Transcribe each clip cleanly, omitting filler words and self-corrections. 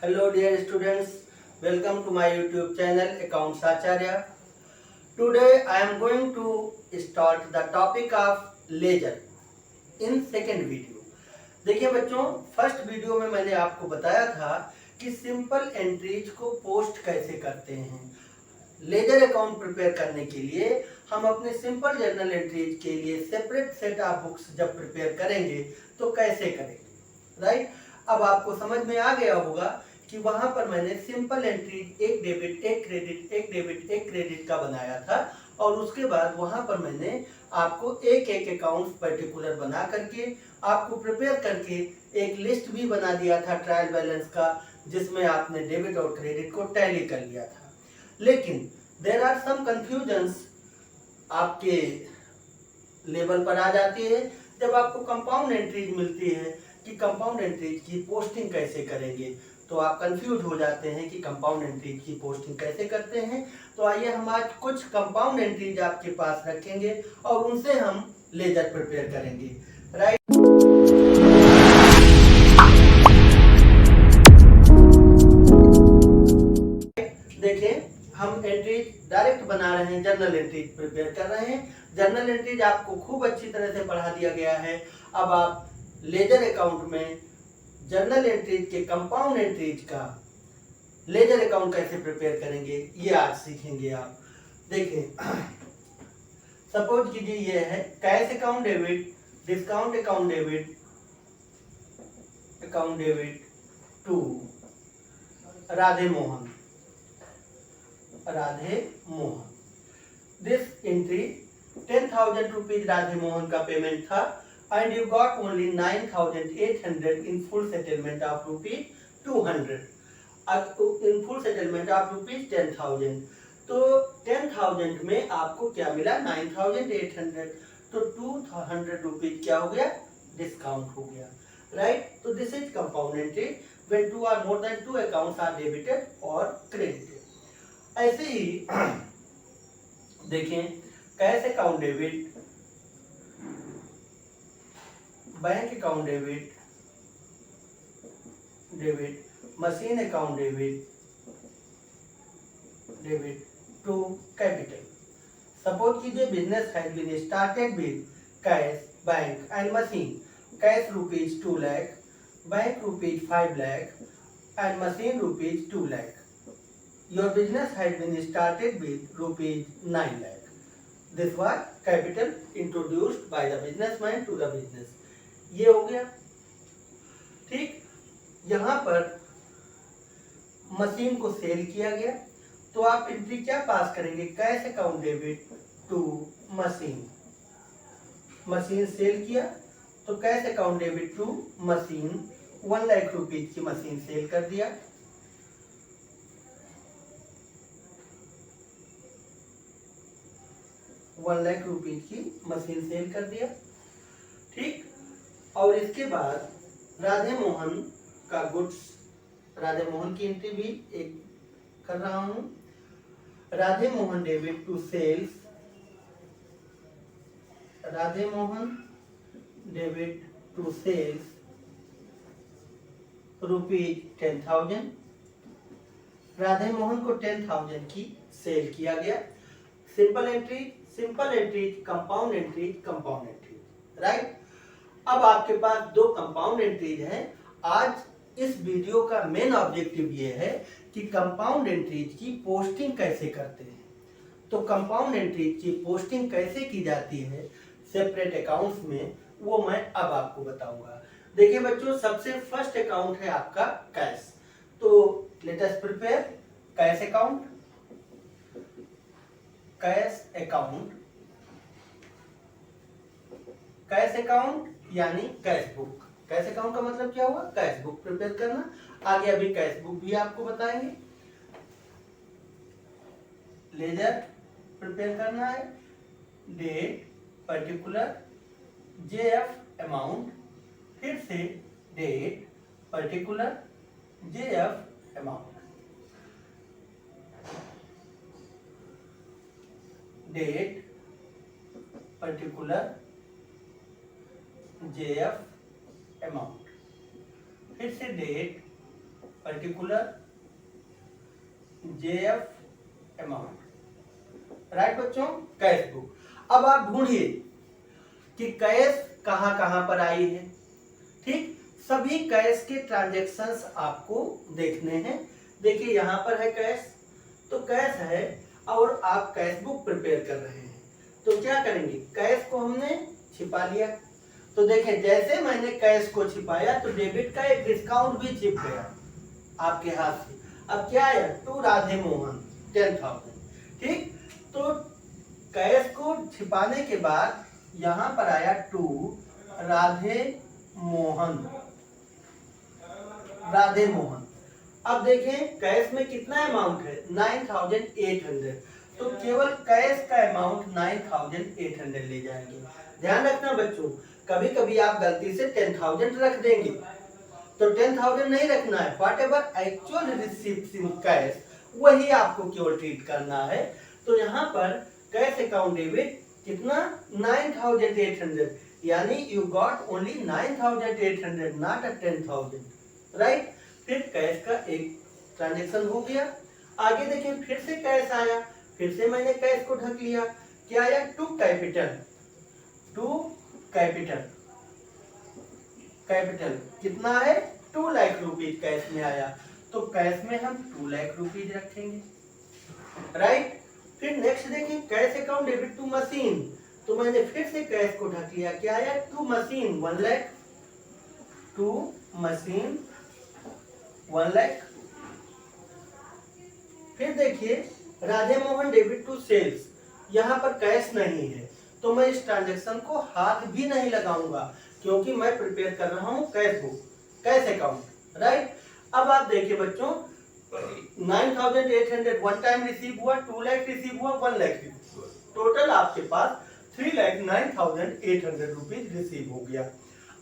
Hello dear students, welcome to my YouTube channel Accounts Acharya. Today I am going to start the topic of ledger in second video. देखिए बच्चों, first video में मैंने आपको बताया था कि simple entries को पोस्ट कैसे करते हैं। लेजर अकाउंट प्रिपेयर करने के लिए हम अपने सिंपल जर्नल एंट्रीज के लिए सेपरेट सेट ऑफ बुक्स जब प्रिपेयर करेंगे तो कैसे करेंगे, राइट। अब आपको समझ में आ गया होगा कि वहां पर मैंने सिंपल एंट्रीज एक डेबिट एक क्रेडिट एक डेबिट एक क्रेडिट का बनाया था और उसके बाद वहां पर मैंने आपको एक एक अकाउंट पर्टिकुलर बना करके आपको प्रिपेयर करके एक लिस्ट भी बना दिया था ट्रायल बैलेंस का, जिसमें आपने डेबिट और क्रेडिट को टैली कर लिया था। लेकिन देयर आर सम कंफ्यूजन्स आपके लेवल पर आ जाती है जब आपको कंपाउंड एंट्रीज मिलती है कि कंपाउंड एंट्रीज की पोस्टिंग कैसे करेंगे, तो आप कंफ्यूज हो जाते हैं कि कंपाउंड एंट्रीज की पोस्टिंग कैसे करते हैं। तो आइए हम आज कुछ कंपाउंड एंट्रीज आपके पास रखेंगे और उनसे हम लेजर प्रिपेयर करेंगे, राइट। देखिए, हम एंट्रीज डायरेक्ट बना रहे हैं, जर्नल एंट्रीज प्रिपेयर कर रहे हैं। जर्नल एंट्रीज आपको खूब अच्छी तरह से पढ़ा दिया गया है। अब आप लेजर अकाउंट में जर्नल एंट्रीज के कंपाउंड एंट्रीज का लेजर अकाउंट कैसे प्रिपेयर करेंगे ये आज सीखेंगे आप। देखिए, सपोज कीजिए ये है cash account debit, discount account debit to Radhe Mohan. This entry 10,000 rupees Radhe Mohan का पेमेंट था and you got only 9,800 in full settlement of rupees 200 in full settlement of rupees 10,000। तो 10,000 में आपको क्या मिला 9,800, तो 200 रुपीज क्या हो गया, डिस्काउंट हो गया, राइट। तो this is compound entry when two or more than two accounts are debited or credited। ऐसे ही देखें, cash account debit, bank account debit, machine account debit to capital. Suppose कीजिए business has been started with cash, bank and machine. Cash rupees 2 lakh, bank rupees 5 lakh and machine rupees 2 lakh. Your business has been started with rupees 9 lakh. This was capital introduced by the businessman to the business. ये हो गया, ठीक। यहां पर machine को cell किया गया, तो आप एंट्री क्या पास करेंगे, cash account debit to machine. Machine sale किया तो cash account debit to machine, 1 lakh rupees की मशीन सेल कर दिया। ₹1,00,000 की मशीन सेल कर दिया, ठीक। और इसके बाद राधे मोहन का गुड्स, राधे मोहन की एंट्री भी एक कर रहा हूं। Radhe Mohan debit to sales, Radhe Mohan debit to sales rupees 10,000। Radhe Mohan को 10,000 की सेल किया गया। Simple entry, compound entry, right. अब आपके पास दो कंपाउंड एंट्रीज हैं। आज इस वीडियो का मेन ऑब्जेक्टिव ये है कि कंपाउंड एंट्रीज की पोस्टिंग कैसे करते हैं। तो कंपाउंड एंट्रीज की पोस्टिंग कैसे की जाती है सेपरेट अकाउंट्स में, वो मैं अब आपको बताऊंगा। देखिए बच्चों, सबसे फर्स्ट अकाउंट है आपका कैश। तो let us prepare cash account. Cash account यानी कैश बुक। कैश अकाउंट का मतलब क्या हुआ, कैश बुक प्रिपेयर करना। आगे अभी कैश बुक भी आपको बताएंगे। लेजर प्रिपेयर करना है, डेट पर्टिकुलर, जेएफ अमाउंट, फिर से date particular, JF amount, date particular, JF amount, फिर से date particular JF amount. Right बच्चों, कैश बुक। अब आप ढूंढिए कि कैश कहां कहां पर आई है। ठीक, सभी कैश के ट्रांजैक्शंस आपको देखने हैं। देखिए यहां पर है कैश, तो कैश है और आप कैश बुक प्रिपेयर कर रहे हैं, तो क्या करेंगे, कैश को हमने छिपा लिया। तो देखें जैसे मैंने कैश को छिपाया तो डेबिट का एक डिस्काउंट भी छिप गया आपके हाथ से। अब क्या आया, टू राधे मोहन 10,000। ठीक, तो कैश को छिपाने के बाद यहां पर आया टू राधे मोहन, राधे मोहन। अब देखें कैश में कितना अमाउंट है, 9,800, तो केवल कैश का अमाउंट 9,800 ले जाएंगे। ध्यान रखना बच्चों, कभी कभी आप गलती से 10,000 रख देंगे, तो 10,000 नहीं रखना है। What ever actual receipt in cash वही आपको केवल ट्रीट करना है। तो यहाँ पर कैश अकाउंट डेबिट कितना, 9,800, यानी you got only 9,800 not 10,000। Right, फिर कैश का एक ट्रांजेक्शन हो गया। आगे देखिए फिर से कैश आया, फिर से मैंने कैश को ढक लिया। क्या आया, to capital, to capital, capital कितना है, 2 लाख रुपीज कैश में आया, तो कैश में हम 2 लाख रुपीज रखेंगे। राइट, फिर नेक्स्ट देखिए cash account debit to machine, तो मैंने फिर से कैश को ढक लिया। क्या आया, to machine 1 lakh, to machine 1 lakh. फिर देखिए Radhe Mohan debit to sales, यहाँ पर कैश नहीं है, तो मैं इस ट्रांजैक्शन को हाथ भी नहीं लगाऊंगा क्योंकि मैं प्रिपेयर कर रहा हूं cash book, cash account. Right, अब आप देखिए बच्चों 9,800 वन टाइम रिसीव हुआ, 2 लाख रिसीव हुआ, 1 लाख रिसीव हुआ, टोटल आपके पास 3,09,800 रुपीज रिसीव हो गया।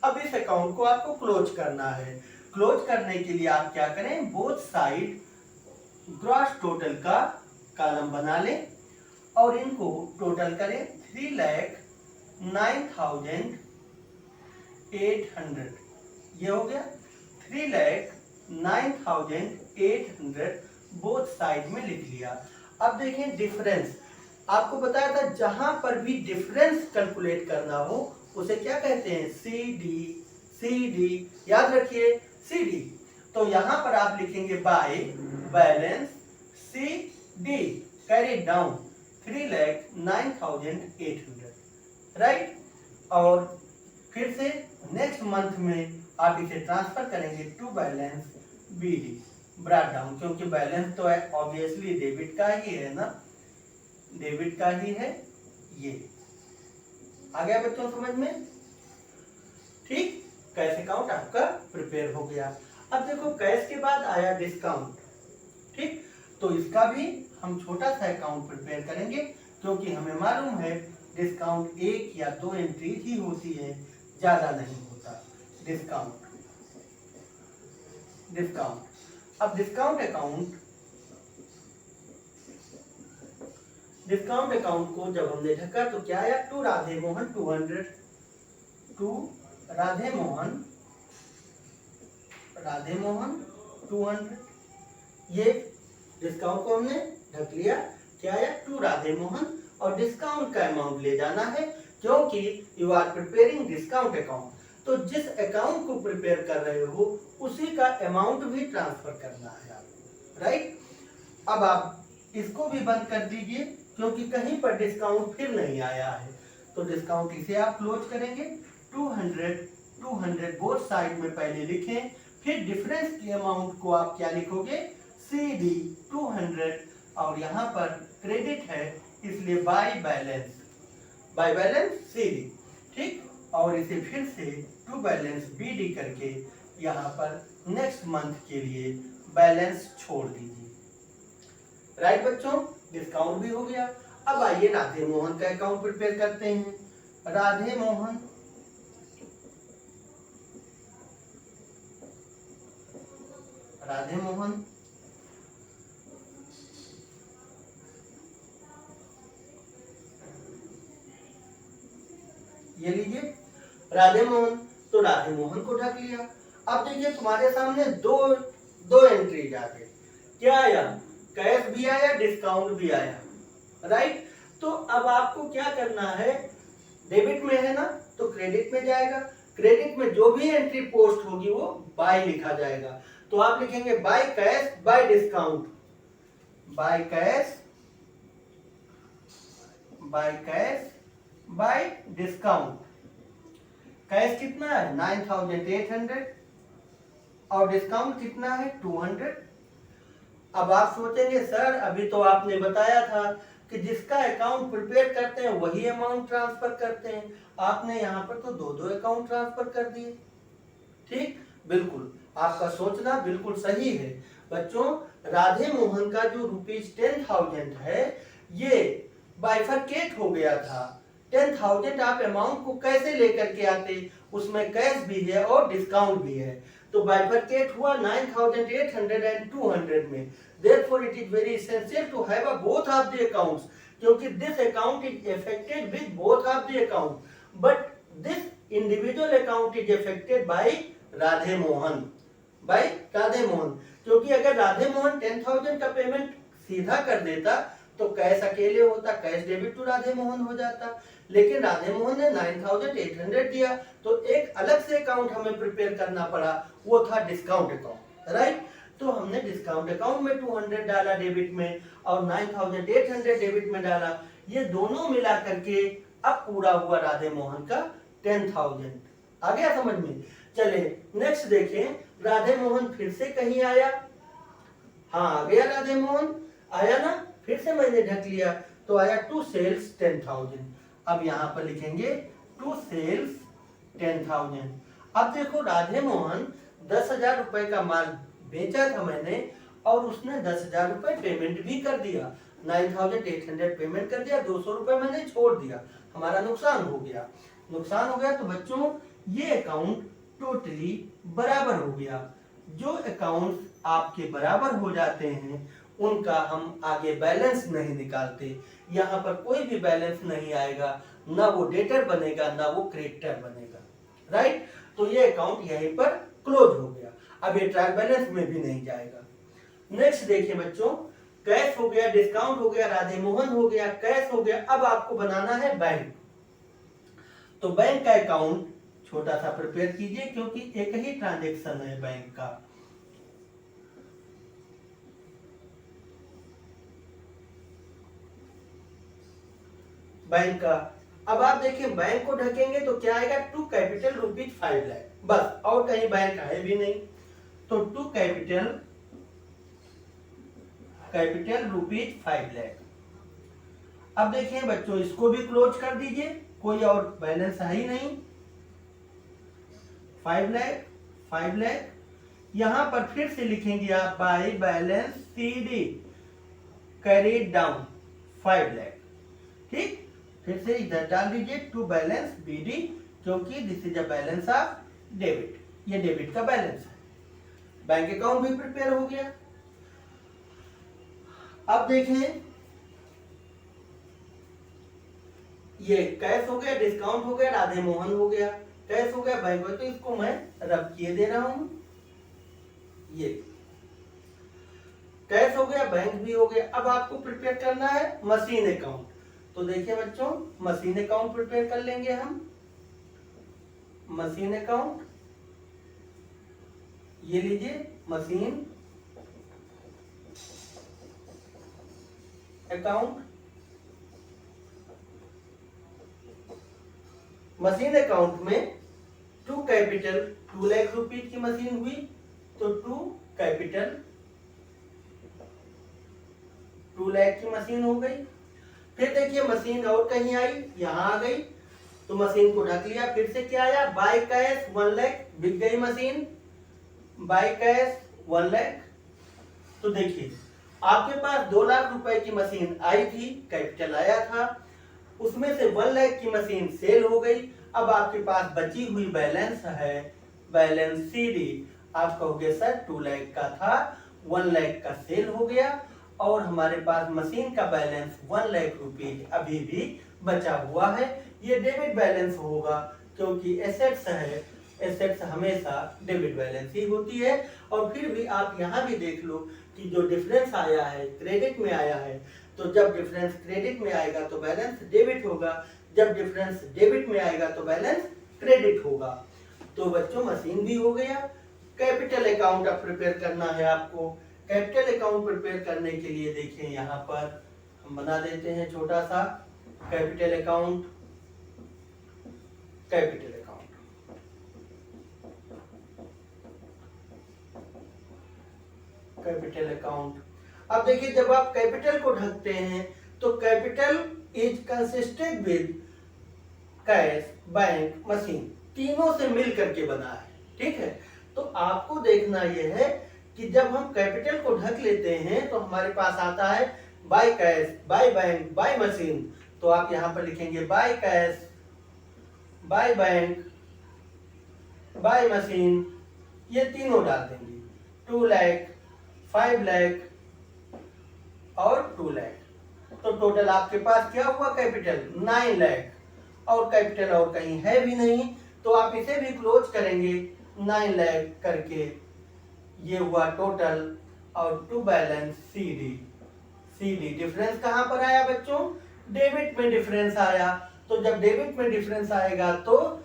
अब इस अकाउंट को आपको क्लोज करना है। क्लोज करने के लिए आप क्या करें, बोथ साइड ग्रॉस टोटल का कॉलम बना लें और इनको टोटल करें 3,09,800। ये हो गया 3,09,800 बोथ साइड में लिख लिया। अब देखें डिफरेंस, आपको बताया था जहां पर भी डिफरेंस कैलकुलेट करना हो उसे क्या कहते हैं, CD। याद रखिए CD। तो यहां पर आप लिखेंगे by balance CD, carry down 3,09,800। Right, और फिर से नेक्स्ट मंथ में आप इसे ट्रांसफर करेंगे to balance BD, brought down, क्योंकि बैलेंस तो ऑब्वियसली डेबिट का ही है ना, डेबिट का ही है। ये आ गया बच्चों समझ में। ठीक, कैश अकाउंट आपका प्रिपेयर हो गया। अब देखो कैश के बाद आया डिस्काउंट। ठीक, तो इसका भी हम छोटा सा अकाउंट प्रिपेयर करेंगे क्योंकि हमें मालूम है डिस्काउंट 1 या 2 एंट्री ही होती है, ज्यादा नहीं होता। Discount, discount. अब डिस्काउंट अकाउंट को जब हमने ढका तो क्या आया, टू राधे मोहन 200, टू राधे मोहन 200। ये डिस्काउंट को हमने ढक लिया। क्या आया, टू राधे मोहन, और डिस्काउंट का अमाउंट ले जाना है क्योंकि you are preparing discount account, तो जिस अकाउंट को प्रिपेयर कर रहे हो उसी का अमाउंट भी ट्रांसफर करना है आपको। राइट, अब आप इसको भी बंद कर दीजिए क्योंकि कहीं पर डिस्काउंट फिर नहीं आया है, तो डिस्काउंट इसे आप क्लोज करेंगे। 200 बोथ साइड में पहले लिखें, फिर डिफरेंस की अमाउंट को आप क्या लिखोगे, CD 200, और यहाँ पर क्रेडिट है इसलिए बाय बैलेंस CD। ठीक, और इसे फिर से टू बैलेंस BD करके यहाँ पर नेक्स्ट मंथ के लिए बैलेंस छोड़ दीजिए। राइट बच्चों, डिस्काउंट भी हो गया। अब आइए राधे मोहन का अकाउंट प्रिपेयर करते हैं। राधे मोहन, ये लीजिए राधे मोहन, तो राधे मोहन को ढक लिया। अब देखिए तुम्हारे सामने दो दो एंट्रीज आ गए। क्या आया? कैश भी आया, डिस्काउंट भी आया, राइट। तो अब आपको क्या करना है, डेबिट में है ना तो क्रेडिट में जाएगा, क्रेडिट में जो भी एंट्री पोस्ट होगी वो बाय लिखा जाएगा। तो आप लिखेंगे by cash by discount, by cash by discount. Cash कितना है 9800 और डिस्काउंट कितना है 200। अब आप सोचेंगे सर अभी तो आपने बताया था कि जिसका अकाउंट प्रिपेयर करते हैं वही अमाउंट ट्रांसफर करते हैं, आपने यहाँ पर तो दो दो अकाउंट ट्रांसफर कर दिए। ठीक, बिल्कुल आपका सोचना बिल्कुल सही है। बच्चों, राधे मोहन का जो ₹10,000 है ये बाइफरकेट हो गया था। 10,000 आप अमाउंट को कैसे लेकर के आते, उसमें कैश भी है और डिस्काउंट भी है, तो बाइफरकेट हुआ 9,800 and 200 में। Therefore it is very essential to have a both of the accounts, क्योंकि this account is affected with both of the account, but this individual account is affected by Radhe Mohan, क्योंकि अगर राधे मोहन 10,000 का payment सीधा कर देता तो कैश अकेले होता, cash debit to Radhe Mohan हो जाता, लेकिन राधे मोहन ने 9,800 दिया तो एक अलग से अकाउंट हमें प्रिपेयर करना पड़ा, वो था डिस्काउंट अकाउंट, राइट। तो हमने डिस्काउंट अकाउंट में 200 डाला डेबिट में और 9,800 डेबिट में डाला, ये दोनों मिला करके अब पूरा हुआ राधे मोहन का 10,000। आ गया समझ में? चले नेक्स्ट देखें, राधे मोहन फिर से कहीं आया, हाँ आ गया राधे मोहन, आया ना, फिर से मैंने ढक लिया तो आया टू सेल्स 10,000। अब यहाँ पर लिखेंगे टू सेल्स 10,000। अब देखो राधे मोहन 10,000 रुपए का माल बेचा था मैंने और उसने 10,000 रुपए पेमेंट भी कर दिया, 9,800 पेमेंट कर दिया, 200 रुपए मैंने छोड़ दिया, हमारा नुकसान हो गया। तो बच्चों ये अकाउंट टोटली बराबर हो गया। जो अकाउंट आपके बराबर हो जाते हैं उनका हम आगे बैलेंस नहीं निकालते, यहाँ पर कोई भी बैलेंस नहीं आएगा, ना वो डेटर बनेगा ना वो क्रेडिटर बनेगा, राइट। तो ये अकाउंट यहीं पर क्लोज हो गया, अब ये ट्रायल बैलेंस में भी नहीं जाएगा। नेक्स्ट देखिए बच्चों, कैश हो गया, डिस्काउंट हो गया, राधे मोहन हो गया, कैश हो गया, अब आपको बनाना है बैंक। तो बैंक का अकाउंट छोटा सा प्रिपेयर कीजिए क्योंकि एक ही ट्रांजैक्शन है बैंक का। बैंक का अब आप देखिए बैंक को ढकेंगे तो क्या आएगा, टू कैपिटल ₹5 लाख, बस और कहीं बैंक है भी नहीं, तो टू कैपिटल ₹5 लाख। अब देखिए बच्चों इसको भी क्लोज कर दीजिए, कोई और बैलेंस है ही नहीं, 5 लाख। यहां पर फिर से लिखेंगे आप by balance CD carried down 5 lakh, ठीक। फिर से इधर डाल दीजिए टू बैलेंस BD, क्योंकि this is a balance of debit, ये डेबिट का बैलेंस है। बैंक अकाउंट भी प्रिपेयर हो गया। अब देखें ये कैश हो गया, डिस्काउंट हो गया, राधे मोहन हो गया, कैश हो गया, बैंक हो, तो इसको मैं रब किए दे रहा हूं, ये कैश हो गया, बैंक भी हो गया। अब आपको प्रिपेयर करना है मशीन अकाउंट, तो देखिए बच्चों मशीन अकाउंट प्रिपेयर कर लेंगे हम। मशीन अकाउंट ये लीजिए, मशीन अकाउंट। मशीन अकाउंट में टू कैपिटल 2 लाख रुपए की मशीन हुई, तो टू कैपिटल 2 लाख की मशीन हो गई। फिर देखिए मशीन और कहीं आई, यहां आ गई, तो मशीन को ढक लिया। फिर से क्या आया, बाय कैश 1 लाख, बिक गई मशीन, बाय कैश 1 लाख। तो देखिए आपके पास 2 लाख रुपए की मशीन आई थी, कैपिटल आया था, उसमें से 1 लाख की मशीन सेल हो गई। अब आपके पास बची हुई बैलेंस है बैलेंस CD। आप कहोगे सर 2 लाख का था, 1 लाख का सेल हो गया और हमारे पास मशीन का बैलेंस 1 लाख रुपए अभी भी बचा हुआ है, ये डेबिट बैलेंस होगा क्योंकि एसेट्स है एसेट्स हमेशा डेबिट बैलेंस ही होती है। और फिर भी आप यहाँ भी देख लो कि जो डिफरेंस आया है क्रेडिट में आया है, तो जब डिफरेंस क्रेडिट में आएगा तो बैलेंस डेबिट होगा, जब डिफरेंस डेबिट में आएगा तो बैलेंस क्रेडिट होगा। तो बच्चों मशीन भी हो गया। कैपिटल अकाउंट अब प्रिपेयर करना है आपको। कैपिटल अकाउंट प्रिपेयर करने के लिए देखिए यहाँ पर हम बना देते हैं छोटा सा capital account. Capital account capital account अब देखिए जब आप कैपिटल को ढकते हैं तो capital is consisted with cash, bank, machine, तीनों से मिल करके बना है। ठीक है, तो आपको देखना यह है कि जब हम कैपिटल को ढक लेते हैं तो हमारे पास आता है by cash, by bank, by machine. तो आप यहां पर लिखेंगे by cash, by bank, by machine, ये तीनों डाल देंगे। 2 लाख, 5 लाख और 2 लाख। तो टोटल आपके पास क्या हुआ कैपिटल 9 लाख, और कैपिटल और कहीं है भी नहीं, तो आप इसे भी क्लोज करेंगे 9 लाख करके। ये हुआ टोटल और to balance CD. CD difference कहां पर आया बच्चों? डेबिट में डिफरेंस आया। तो जब डेबिट में डिफरेंस आएगा तो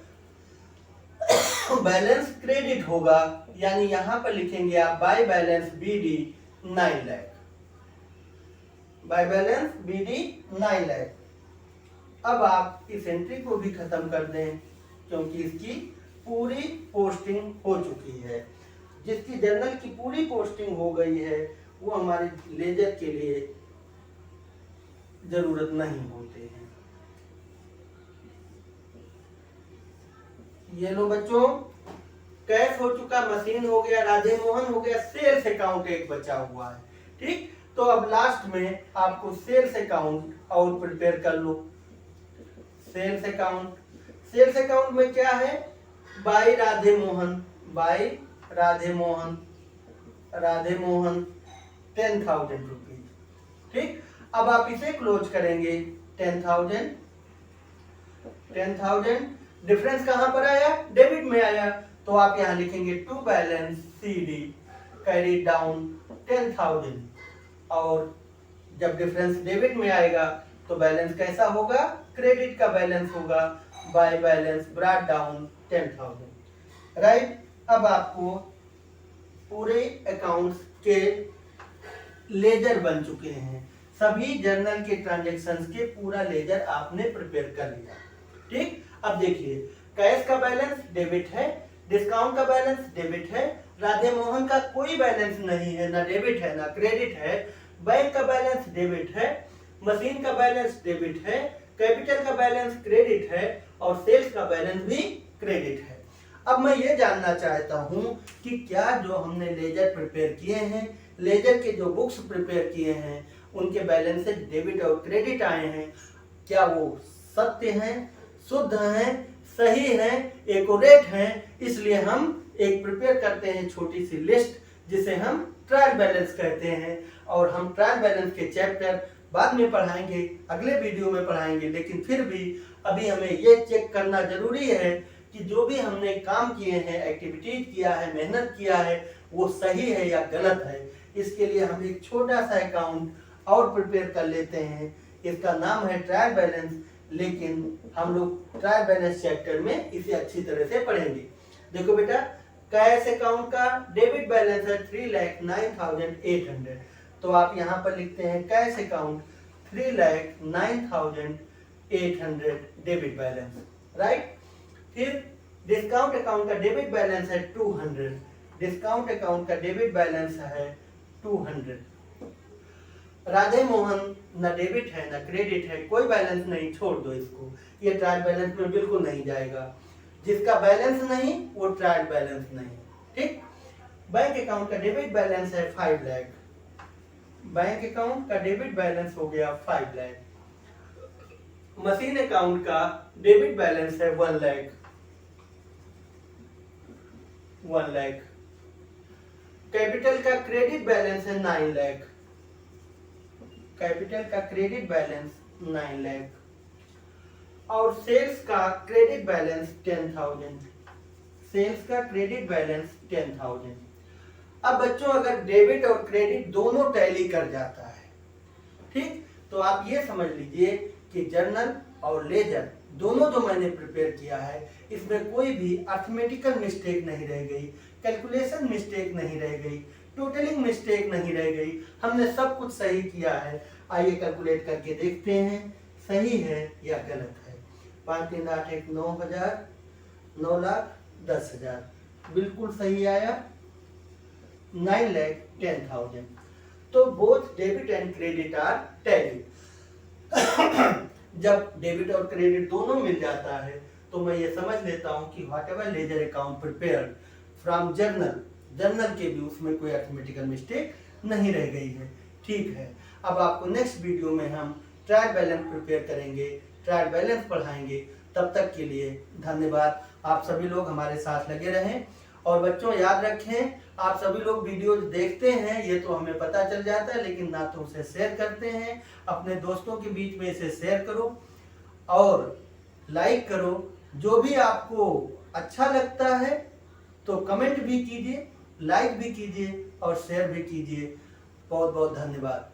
बैलेंस क्रेडिट होगा, यानी यहां पर लिखेंगे आप by balance BD 9 lakh, by balance BD 9 lakh. अब आप इस एंट्री को भी खत्म कर दें क्योंकि इसकी पूरी पोस्टिंग हो चुकी है। जिसकी जर्नल की पूरी पोस्टिंग हो गई है वो हमारे लेजर के लिए जरूरत नहीं होते हैं। ये लो बच्चों, कैश हो चुका, मशीन हो गया, राधे मोहन हो गया, सेल्स अकाउंट एक बचा हुआ है। ठीक, तो अब लास्ट में आपको सेल्स अकाउंट और प्रिपेयर कर लो। सेल्स अकाउंट, सेल्स अकाउंट में क्या है? By Radhe Mohan, by Radhe Mohan, Radhe Mohan 10,000 rupees. ठीक, अब आप इसे क्लोज करेंगे 10,000। 10,000 डिफरेंस कहां पर आया? डेबिट में आया। तो आप यहां लिखेंगे to balance CD carry down 10,000। और जब डिफरेंस डेबिट में आएगा तो बैलेंस कैसा होगा? क्रेडिट का बैलेंस होगा। By balance brought down 10,000। Right, अब आपको पूरे अकाउंट्स के लेजर बन चुके हैं। सभी जर्नल के ट्रांजैक्शंस के पूरा लेजर आपने प्रिपेयर कर लिया। ठीक, अब देखिए कैश का बैलेंस डेबिट है, डिस्काउंट का बैलेंस डेबिट है, राधे मोहन का कोई बैलेंस नहीं है, ना डेबिट है ना क्रेडिट है, बैंक का बैलेंस डेबिट है, मशीन का बैलेंस डेबिट है, कैपिटल का बैलेंस क्रेडिट है और सेल्स का बैलेंस भी क्रेडिट है। अब मैं ये जानना चाहता हूं कि क्या जो हमने लेजर प्रिपेयर किए हैं, लेजर के जो बुक्स प्रिपेयर किए हैं उनके बैलेंसेस डेबिट और क्रेडिट आए हैं, क्या वो सत्य हैं, शुद्ध हैं, सही हैं, एक्यूरेट हैं? इसलिए हम एक प्रिपेयर करते हैं छोटी सी लिस्ट जिसे हम ट्रायल बैलेंस कहते हैं। और हम ट्रायल बैलेंस के चैप्टर बाद में पढ़ाएंगे, अगले वीडियो में पढ़ाएंगे, लेकिन फिर भी अभी हमें ये चेक करना जरूरी है कि जो भी हमने काम किए हैं, एक्टिविटीज किया है, मेहनत किया है, वो सही है या गलत है। इसके लिए हम एक छोटा सा अकाउंट और प्रिपेयर कर लेते हैं, इसका नाम है ट्रायल बैलेंस, लेकिन हम लोग ट्रायल बैलेंस चैप्टर में इसे अच्छी तरह से पढ़ेंगे। देखो बेटा, कैश अकाउंट का डेबिट बैलेंस है 3,09,800। तो आप यहाँ पर लिखते हैं cash account 3,09,800 debit balance, right. फिर डिस्काउंट अकाउंट का डेबिट बैलेंस है 200। डिस्काउंट अकाउंट का डेबिट बैलेंस है 200। राधे मोहन ना डेबिट है ना क्रेडिट है, कोई बैलेंस नहीं, छोड़ दो इसको, ये ट्रायल बैलेंस में बिल्कुल नहीं जाएगा। जिसका बैलेंस नहीं वो ट्रायल बैलेंस नहीं। ठीक, बैंक अकाउंट का डेबिट बैलेंस है 5 लाख। बैंक अकाउंट का डेबिट बैलेंस हो गया 5 लाख। मशीन अकाउंट का डेबिट बैलेंस है 1 लाख। 1 लाख। कैपिटल का क्रेडिट बैलेंस है 9 लाख। कैपिटल का क्रेडिट बैलेंस 9 लाख। और सेल्स का क्रेडिट बैलेंस 10,000। सेल्स का क्रेडिट बैलेंस 10,000। अब बच्चों अगर डेबिट और क्रेडिट दोनों टैली कर जाता है, ठीक, तो आप ये समझ लीजिए कि जर्नल और लेजर दोनों जो मैंने प्रिपेयर किया है इसमें कोई भी अर्थमेटिकल मिस्टेक नहीं रह गई, कैलकुलेशन मिस्टेक नहीं रह गई, टोटलिंग मिस्टेक नहीं रह गई, हमने सब कुछ सही किया है। आइए कैलकुलेट करके देखते हैं सही है या गलत है। 5 3 8 1 9,000, 9,10,000 बिल्कुल सही आया। 9,10,000। तो both debit and credit are tally. जब डेबिट और क्रेडिट दोनों मिल जाता है तो मैं ये समझ लेता हूँ कि what ever ledger account prepared from journal के भी उसमें कोई अर्थमेटिकल मिस्टेक नहीं रह गई है। ठीक है, अब आपको नेक्स्ट वीडियो में हम ट्रायल बैलेंस प्रिपेयर करेंगे, ट्रायल बैलेंस पढ़ाएंगे। तब तक के लिए धन्यवाद। आप सभी लोग हमारे साथ लगे रहें और बच्चों याद रखें, आप सभी लोग वीडियो देखते हैं ये तो हमें पता चल जाता है, लेकिन ना तो उसे शेयर करते हैं। अपने दोस्तों के बीच में इसे शेयर करो और लाइक करो। जो भी आपको अच्छा लगता है तो कमेंट भी कीजिए, लाइक भी कीजिए और शेयर भी कीजिए। बहुत बहुत धन्यवाद।